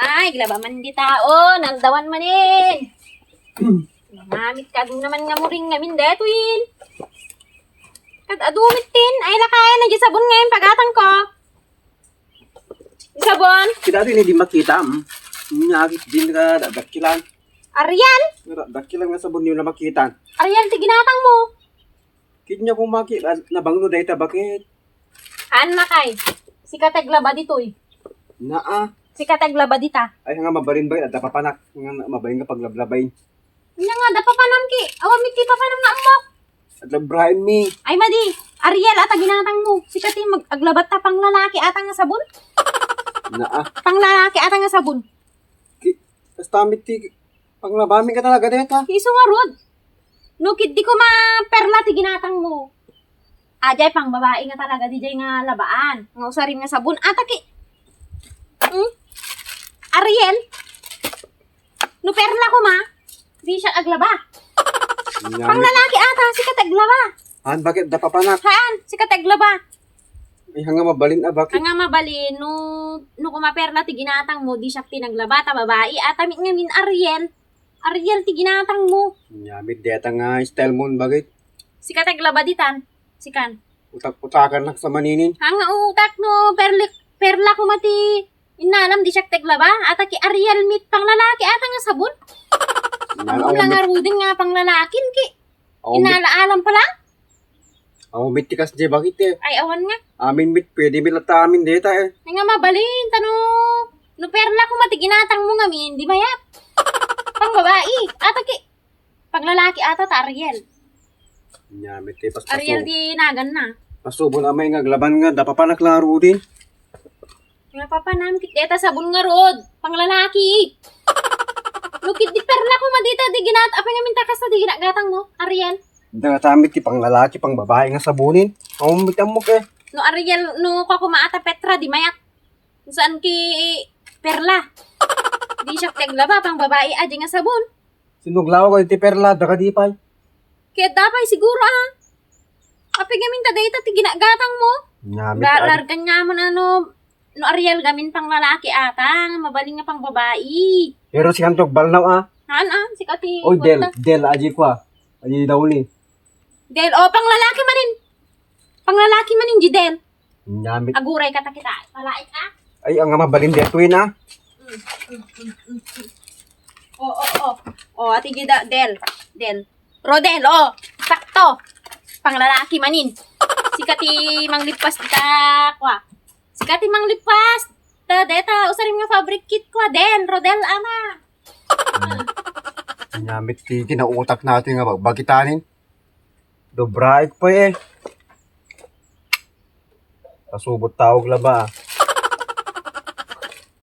Ay, glaba man di tao, naldawan manin. Namamit ka doon naman nga mo rin ngamin detuin. Kad adumit tin, ay lakaya na di sabon ngayon pagatang ko. Di sabon? Kita din hindi makita. Nyagit din ka dakilan. Ariel? Dakilan nga sabon yun na makita. Ariel, tiginatang mo. Kit niya kung makita, nabangno dahil bakit? Haan makay, si kataglaba ditoy. Naa. Si kataglaba dita. Ay nga mabarin ba yun? At papanak. Nga mabarin ka paglablabayin. Nya nga, da papanam ki. Awamit ti papanam na mo. At labrahin mi. Ay madi, Ariel ata ginatang mo. Si kati mag-aglabat ta pang lalaki ata nga sabon. Naa. Pang lalaki ata nga sabon. Kastamit ti. Panglabaming ka talaga deta. Iso nga rod. No kid di ko ma-perla ti ginatang mo. Ajay pang babae nga talaga di jay nga labaan. Nga usarin nga sabon. Ata ki. Ariel? No perla ko ma. Di siya aglaba. Pang lalaki ata, si kataglaba. Han, bakit dapapanak? Haan, si kataglaba. Ay hanga mabalin bakit? Ang nga mabali, no kumaperla ti ginatang mo, di siya tinaglaba, ta babae, atamit nga min Ariel. Ariel, ti ginatang mo. Nyamit deta nga style mo bakit? Si kataglaba ditan, si kan. Utak-utakan lang sa maninin. Hanga utak no, perla ko mati, inalam di siya taglaba, ata ki Ariel meet pang lalaki, ata nga sabon. Ang lang nga rudin nga pang lalakin ki. Inalaalam pa lang. Ako mit tikas di bakit eh. Ay, awan nga. Amin mit, pwede milata amin deta eh. Ay nga mabalin, tano, no perla ko mati ginatang mo nga min, di mayat. Pang babae, ata ki. Pang lalaki ata ta Ariel. Nyamit eh, Ariel di nagan na. Pasubo na may nga glaban nga, dapapanak lang rudin. Nga papa namin kiteta sabon nga rod, pang lalaki. Lukit di perla ko madita di ginat, apa nga mintakas na di ginagatang mo, Ariel. Dangatamit ti pang lalaki, pang babae nga sabunin. Ako mitamok eh. No Ariel, no kakumaata Petra, di mayat. Kung saan ki perla. Di siya teglaba, pang babae, aja nga sabon. Sinuglaw ko ti perla, daga di pay. Kaya dapay siguro Apa nga minta ti ginagatang mo. Nyamit Largan nga mo na no Ariel gamin pang lalaki ata, mabaling nga pang babae. Pero si Kantog balnaw Haan si kati. Oy, Del, aji ko Aji daw ni. Del, pang lalaki manin. Pang lalaki manin, Del. Nyamit. Aguray ka ta kita. Palait Ay, ang nga mabalin dito yun Ati gida, Del. Rodel, sakto. Pang lalaki manin. Sikati manglipas kita, kwa. Sikati manglipas. Deta, usarin nga fabric kit kwa, Del. Rodel, ama. Nyamit ti kinautak natin nga bagitanin. Dobraik pa eh. Pasubot tawag laba.